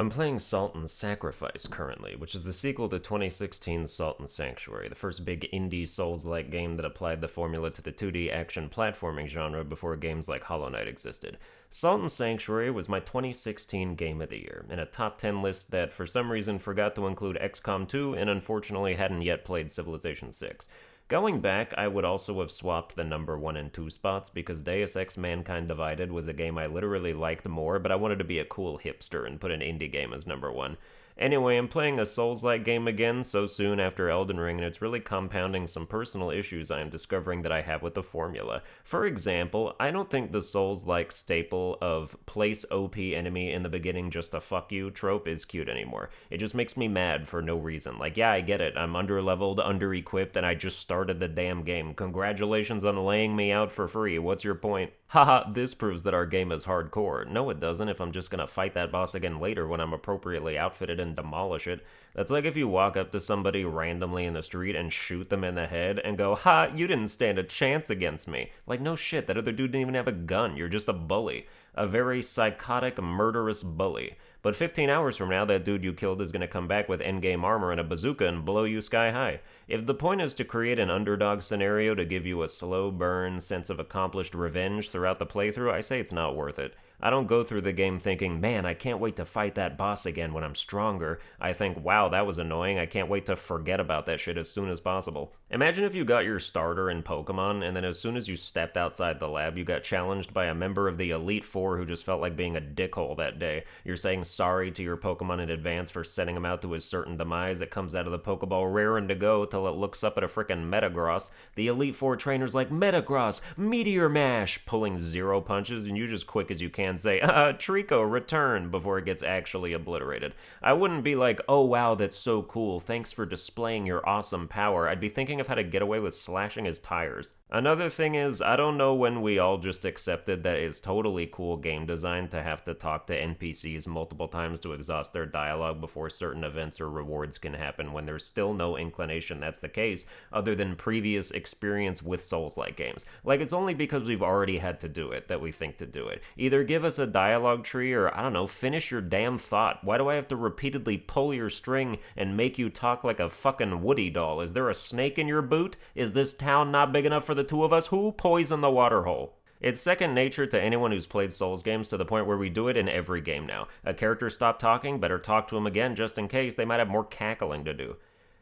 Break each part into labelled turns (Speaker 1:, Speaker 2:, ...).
Speaker 1: I'm playing Salt and Sacrifice currently, which is the sequel to 2016's Salt and Sanctuary, the first big indie Souls-like game that applied the formula to the 2D action platforming genre before games like Hollow Knight existed. Salt and Sanctuary was my 2016 Game of the Year, in a top 10 list that for some reason forgot to include XCOM 2 and unfortunately hadn't yet played Civilization 6. Going back, I would also have swapped the number 1 and 2 spots because Deus Ex Mankind Divided was a game I literally liked more, but I wanted to be a cool hipster and put an indie game as number 1. Anyway, I'm playing a Souls-like game again so soon after Elden Ring, and it's really compounding some personal issues I am discovering that I have with the formula. For example, I don't think the Souls-like staple of place OP enemy in the beginning just a fuck you trope is cute anymore. It just makes me mad for no reason. Like, yeah, I get it, I'm under-leveled, under-equipped, and I just started the damn game. Congratulations on laying me out for free, what's your point? Haha, this proves that our game is hardcore. No, it doesn't if I'm just gonna fight that boss again later when I'm appropriately outfitted and demolish it. That's like if you walk up to somebody randomly in the street and shoot them in the head and go, "Ha, you didn't stand a chance against me." Like, no shit, that other dude didn't even have a gun, you're just a bully. A very psychotic, murderous bully. But 15 hours from now, that dude you killed is gonna come back with endgame armor and a bazooka and blow you sky high. If the point is to create an underdog scenario to give you a slow burn sense of accomplished revenge throughout the playthrough, I say it's not worth it. I don't go through the game thinking, man, I can't wait to fight that boss again when I'm stronger. I think, wow, that was annoying, I can't wait to forget about that shit as soon as possible. Imagine if you got your starter in Pokemon, and then as soon as you stepped outside the lab, you got challenged by a member of the Elite Four who just felt like being a dickhole that day. You're saying sorry to your Pokemon in advance for sending him out to his certain demise. It comes out of the Pokeball raring to go till it looks up at a frickin' Metagross. The Elite Four trainer's like, Metagross, Meteor Mash, pulling 0 punches, and you just quick as you can say, Trico, return, before it gets actually obliterated. I wouldn't be like, oh wow, that's so cool, thanks for displaying your awesome power. I'd be thinking of how to get away with slashing his tires. Another thing is, I don't know when we all just accepted that it's totally cool game design to have to talk to NPCs multiple times to exhaust their dialogue before certain events or rewards can happen when there's still no inclination that's the case, other than previous experience with Souls-like games. Like, it's only because we've already had to do it that we think to do it. Either give us a dialogue tree or, I don't know, finish your damn thought. Why do I have to repeatedly pull your string and make you talk like a fucking Woody doll? Is there a snake in your boot? Is this town not big enough for the two of us? Who poisoned the water hole? It's second nature to anyone who's played Souls games to the point where we do it in every game now. A character stopped talking, better talk to him again just in case, they might have more cackling to do.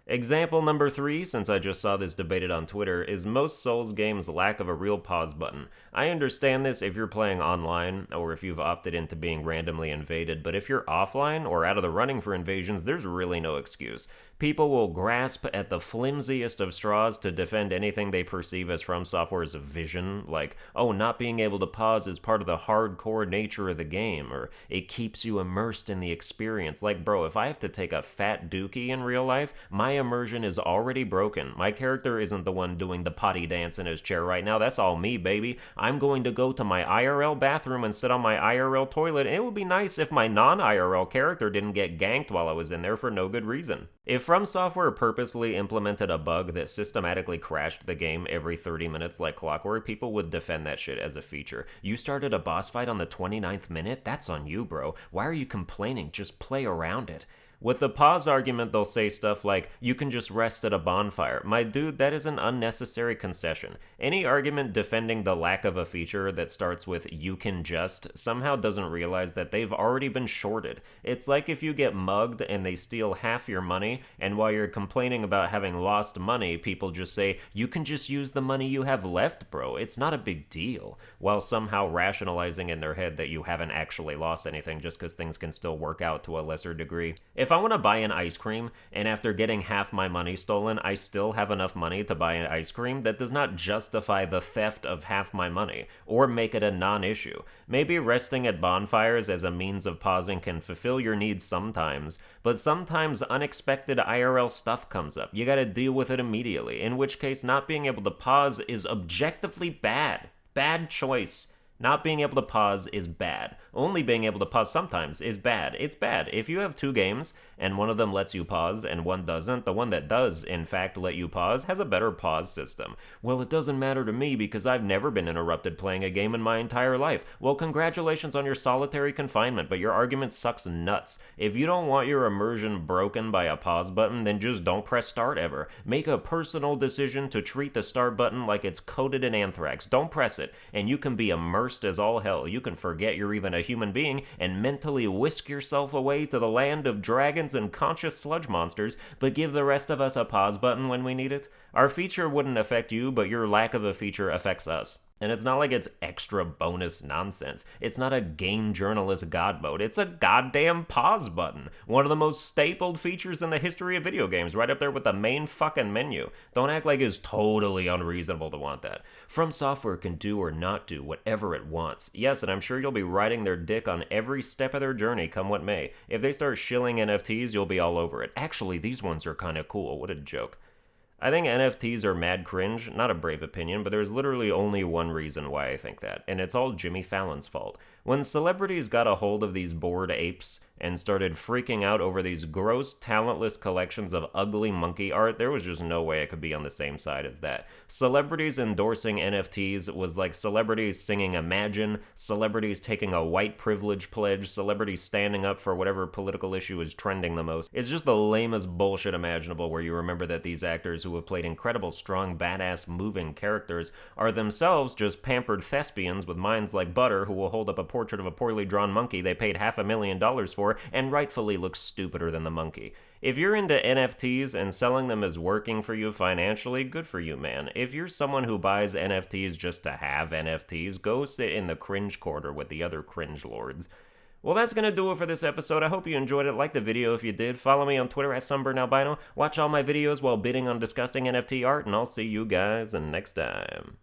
Speaker 1: Example number 3, since I just saw this debated on Twitter, is most Souls games' lack of a real pause button. I understand this if you're playing online, or if you've opted into being randomly invaded, but if you're offline, or out of the running for invasions, there's really no excuse. People will grasp at the flimsiest of straws to defend anything they perceive as From Software's vision, like, oh, not being able to pause is part of the hardcore nature of the game, or it keeps you immersed in the experience. Like, bro, if I have to take a fat dookie in real life, my immersion is already broken. My character isn't the one doing the potty dance in his chair right now. That's all me, baby. I'm going to go to my IRL bathroom and sit on my IRL toilet. It would be nice if my non-IRL character didn't get ganked while I was in there for no good reason. If From Software purposely implemented a bug that systematically crashed the game every 30 minutes like clockwork, people would defend that shit as a feature. You started a boss fight on the 29th minute? That's on you, bro. Why are you complaining? Just play around it. With the pause argument, they'll say stuff like, you can just rest at a bonfire. My dude, that is an unnecessary concession. Any argument defending the lack of a feature that starts with you can just somehow doesn't realize that they've already been shorted. It's like if you get mugged and they steal half your money, and while you're complaining about having lost money, people just say, you can just use the money you have left, bro. It's not a big deal. While somehow rationalizing in their head that you haven't actually lost anything just because things can still work out to a lesser degree. If I want to buy an ice cream, and after getting half my money stolen, I still have enough money to buy an ice cream, that does not justify the theft of half my money, or make it a non-issue. Maybe resting at bonfires as a means of pausing can fulfill your needs sometimes, but sometimes unexpected IRL stuff comes up. You gotta deal with it immediately, in which case not being able to pause is objectively bad. Bad choice. Not being able to pause is bad. Only being able to pause sometimes is bad. It's bad. If you have two games and one of them lets you pause and one doesn't, the one that does, in fact, let you pause has a better pause system. Well, it doesn't matter to me because I've never been interrupted playing a game in my entire life. Well, congratulations on your solitary confinement, but your argument sucks nuts. If you don't want your immersion broken by a pause button, then just don't press start ever. Make a personal decision to treat the start button like it's coated in anthrax. Don't press it, and you can be immersed as all hell. You can forget you're even a human being and mentally whisk yourself away to the land of dragons and conscious sludge monsters, but give the rest of us a pause button when we need it. Our feature wouldn't affect you, but your lack of a feature affects us. And it's not like it's extra bonus nonsense. It's not a game journalist god mode. It's a goddamn pause button. One of the most stapled features in the history of video games, right up there with the main fucking menu. Don't act like it's totally unreasonable to want that. From Software can do or not do whatever it wants. Yes, and I'm sure you'll be riding their dick on every step of their journey, come what may. If they start shilling NFTs, you'll be all over it. Actually, these ones are kinda cool. What a joke. I think NFTs are mad cringe, not a brave opinion, but there's literally only one reason why I think that, and it's all Jimmy Fallon's fault. When celebrities got a hold of these bored apes and started freaking out over these gross, talentless collections of ugly monkey art, there was just no way I could be on the same side as that. Celebrities endorsing NFTs was like celebrities singing Imagine, celebrities taking a white privilege pledge, celebrities standing up for whatever political issue is trending the most. It's just the lamest bullshit imaginable where you remember that these actors who have played incredible, strong, badass, moving characters are themselves just pampered thespians with minds like butter who will hold up a portrait of a poorly drawn monkey they paid $500,000 for and rightfully looks stupider than the monkey. If you're into NFTs and selling them as working for you financially, good for you, man. If you're someone who buys NFTs just to have NFTs, go sit in the cringe corner with the other cringe lords. Well, that's going to do it for this episode. I hope you enjoyed it. Like the video if you did. Follow me on Twitter at Sunburned Albino. Watch all my videos while bidding on disgusting NFT art, and I'll see you guys next time.